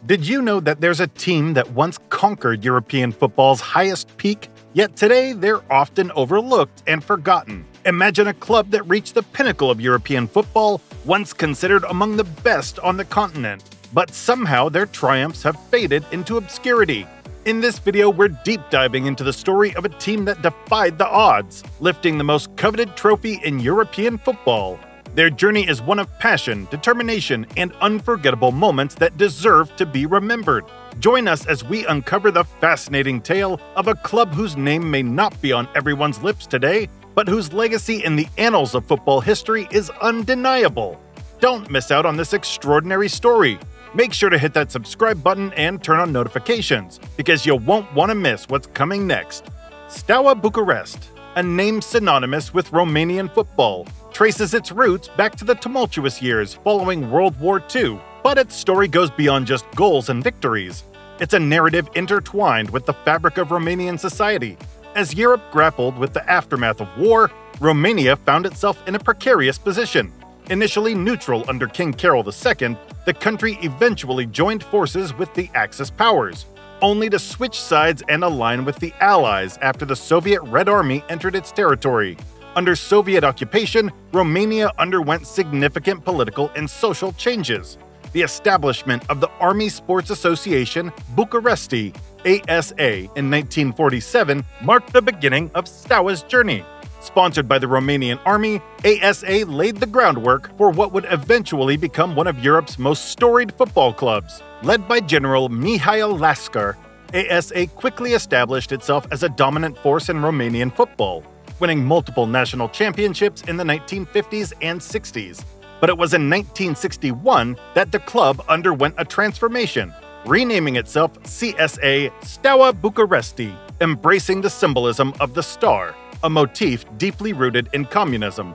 Did you know that there's a team that once conquered European football's highest peak, yet today they're often overlooked and forgotten? Imagine a club that reached the pinnacle of European football, once considered among the best on the continent, but somehow their triumphs have faded into obscurity. In this video, we're deep diving into the story of a team that defied the odds, lifting the most coveted trophy in European football. Their journey is one of passion, determination, and unforgettable moments that deserve to be remembered. Join us as we uncover the fascinating tale of a club whose name may not be on everyone's lips today, but whose legacy in the annals of football history is undeniable. Don't miss out on this extraordinary story. Make sure to hit that subscribe button and turn on notifications, because you won't want to miss what's coming next. Steaua Bucuresti, a name synonymous with Romanian football, traces its roots back to the tumultuous years following World War II, but its story goes beyond just goals and victories. It's a narrative intertwined with the fabric of Romanian society. As Europe grappled with the aftermath of war, Romania found itself in a precarious position. Initially neutral under King Carol II, the country eventually joined forces with the Axis powers, only to switch sides and align with the Allies after the Soviet Red Army entered its territory. Under Soviet occupation, Romania underwent significant political and social changes. The establishment of the Army Sports Association Bucuresti, ASA, in 1947 marked the beginning of Steaua's journey. Sponsored by the Romanian Army, ASA laid the groundwork for what would eventually become one of Europe's most storied football clubs. Led by General Mihail Lasker, ASA quickly established itself as a dominant force in Romanian football, winning multiple national championships in the 1950s and 60s. But it was in 1961 that the club underwent a transformation, renaming itself CSA Steaua Bucuresti, embracing the symbolism of the star, a motif deeply rooted in communism.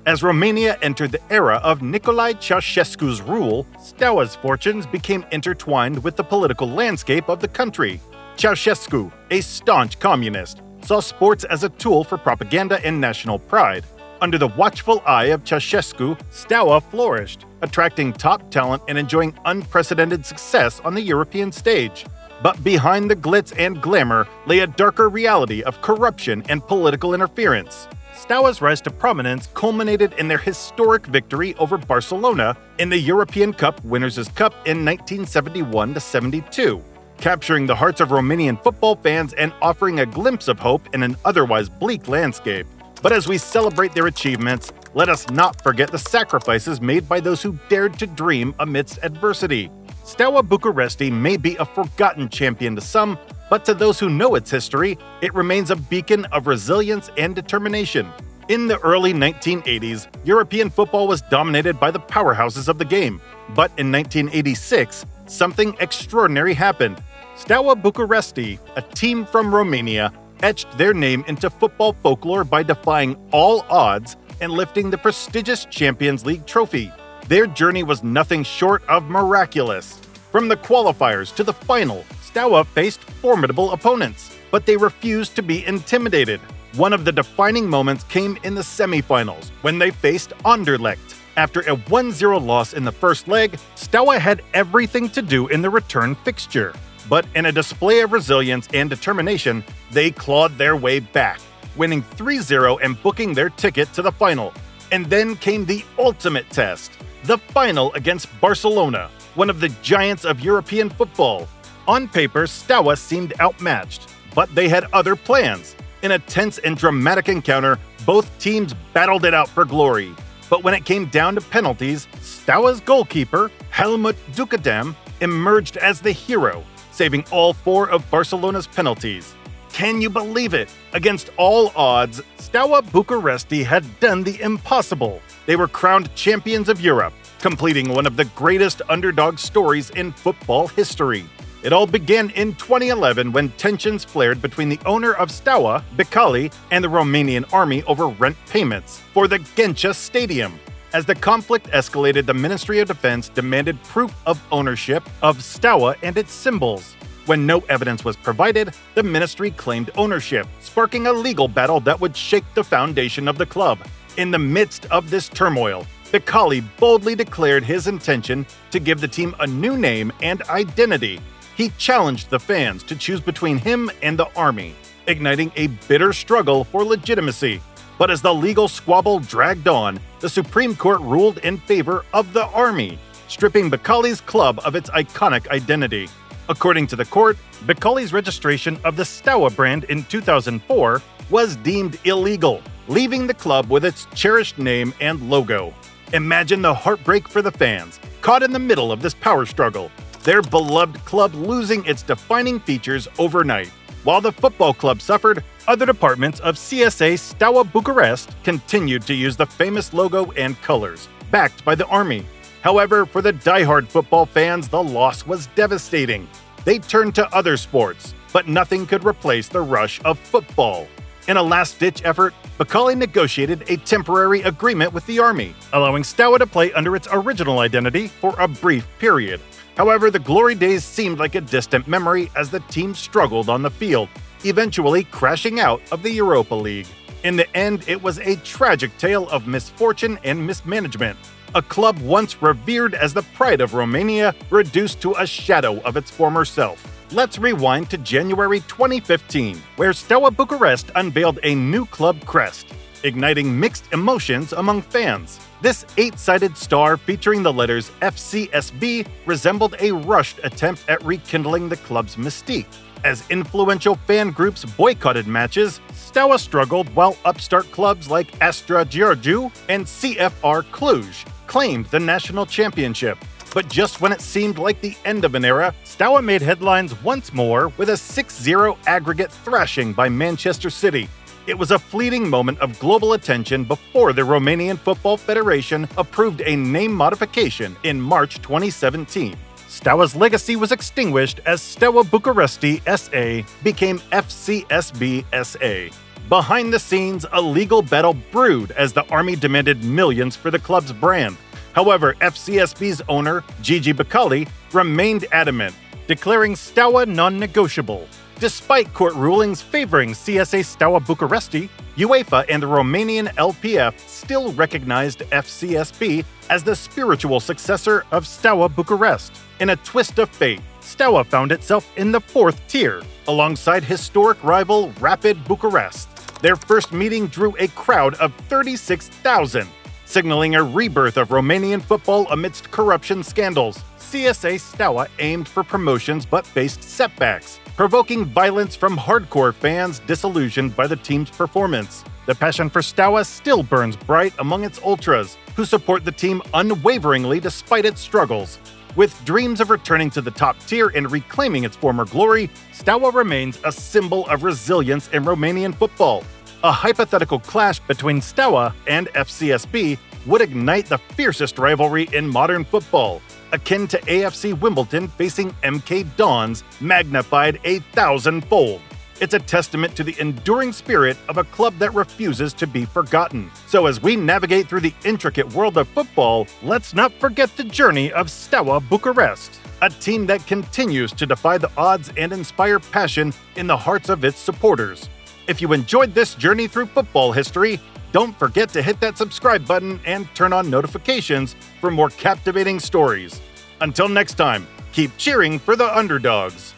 As Romania entered the era of Nicolae Ceausescu's rule, Steaua's fortunes became intertwined with the political landscape of the country. Ceausescu, a staunch communist, saw sports as a tool for propaganda and national pride. Under the watchful eye of Ceausescu, Steaua flourished, attracting top talent and enjoying unprecedented success on the European stage. But behind the glitz and glamour lay a darker reality of corruption and political interference. Steaua's rise to prominence culminated in their historic victory over Barcelona in the European Cup Winners' Cup in 1971-72, capturing the hearts of Romanian football fans and offering a glimpse of hope in an otherwise bleak landscape. But as we celebrate their achievements, let us not forget the sacrifices made by those who dared to dream amidst adversity. Steaua Bucuresti may be a forgotten champion to some, but to those who know its history, it remains a beacon of resilience and determination. In the early 1980s, European football was dominated by the powerhouses of the game. But in 1986, something extraordinary happened. Steaua Bucuresti, a team from Romania, etched their name into football folklore by defying all odds and lifting the prestigious Champions League trophy. Their journey was nothing short of miraculous. From the qualifiers to the final, Steaua faced formidable opponents, but they refused to be intimidated. One of the defining moments came in the semifinals, when they faced Anderlecht. After a 1-0 loss in the first leg, Steaua had everything to do in the return fixture. But in a display of resilience and determination, they clawed their way back, winning 3-0 and booking their ticket to the final. And then came the ultimate test, the final against Barcelona, one of the giants of European football. On paper, Steaua seemed outmatched, but they had other plans. In a tense and dramatic encounter, both teams battled it out for glory. But when it came down to penalties, Steaua's goalkeeper, Helmut Dukadam, emerged as the hero, saving all 4 of Barcelona's penalties. Can you believe it? Against all odds, Steaua Bucuresti had done the impossible. They were crowned champions of Europe, completing one of the greatest underdog stories in football history. It all began in 2011 when tensions flared between the owner of Steaua, Bicali, and the Romanian army over rent payments for the Ghencea Stadium. As the conflict escalated, the Ministry of Defense demanded proof of ownership of Steaua and its symbols. When no evidence was provided, the ministry claimed ownership, sparking a legal battle that would shake the foundation of the club. In the midst of this turmoil, Bucuresti boldly declared his intention to give the team a new name and identity. He challenged the fans to choose between him and the Army, igniting a bitter struggle for legitimacy. But as the legal squabble dragged on, the Supreme Court ruled in favor of the Army, stripping Bucuresti's club of its iconic identity. According to the court, Bucuresti's registration of the Steaua brand in 2004 was deemed illegal, leaving the club with its cherished name and logo. Imagine the heartbreak for the fans, caught in the middle of this power struggle, their beloved club losing its defining features overnight. While the football club suffered, other departments of CSA Steaua Bucuresti continued to use the famous logo and colors, backed by the Army. However, for the diehard football fans, the loss was devastating. They turned to other sports, but nothing could replace the rush of football. In a last-ditch effort, Bucuresti negotiated a temporary agreement with the Army, allowing Steaua to play under its original identity for a brief period. However, the glory days seemed like a distant memory as the team struggled on the field, eventually crashing out of the Europa League. In the end, it was a tragic tale of misfortune and mismanagement. A club once revered as the pride of Romania, reduced to a shadow of its former self. Let's rewind to January 2015, where Steaua Bucuresti unveiled a new club crest, igniting mixed emotions among fans. This 8-sided star featuring the letters FCSB resembled a rushed attempt at rekindling the club's mystique. As influential fan groups boycotted matches, Steaua struggled while upstart clubs like Astra Giurgiu and CFR Cluj claimed the national championship. But just when it seemed like the end of an era, Steaua made headlines once more with a 6-0 aggregate thrashing by Manchester City. It was a fleeting moment of global attention before the Romanian Football Federation approved a name modification in March 2017. Steaua's legacy was extinguished as Steaua Bucuresti SA became FCSB SA. Behind the scenes, a legal battle brewed as the Army demanded millions for the club's brand. However, FCSB's owner, Gigi Bucuresti, remained adamant, declaring Steaua non-negotiable. Despite court rulings favoring CSA Steaua Bucuresti, UEFA and the Romanian LPF still recognized FCSB as the spiritual successor of Steaua Bucuresti. In a twist of fate, Steaua found itself in the 4th tier, alongside historic rival Rapid Bucharest. Their first meeting drew a crowd of 36,000, signaling a rebirth of Romanian football amidst corruption scandals. CSA Steaua aimed for promotions but faced setbacks, provoking violence from hardcore fans disillusioned by the team's performance. The passion for Steaua still burns bright among its ultras, who support the team unwaveringly despite its struggles. With dreams of returning to the top tier and reclaiming its former glory, Steaua remains a symbol of resilience in Romanian football. A hypothetical clash between Steaua and FCSB would ignite the fiercest rivalry in modern football, akin to AFC Wimbledon facing MK Dons, magnified 1,000-fold. It's a testament to the enduring spirit of a club that refuses to be forgotten. So as we navigate through the intricate world of football, let's not forget the journey of Steaua Bucuresti, a team that continues to defy the odds and inspire passion in the hearts of its supporters. If you enjoyed this journey through football history, don't forget to hit that subscribe button and turn on notifications for more captivating stories. Until next time, keep cheering for the underdogs.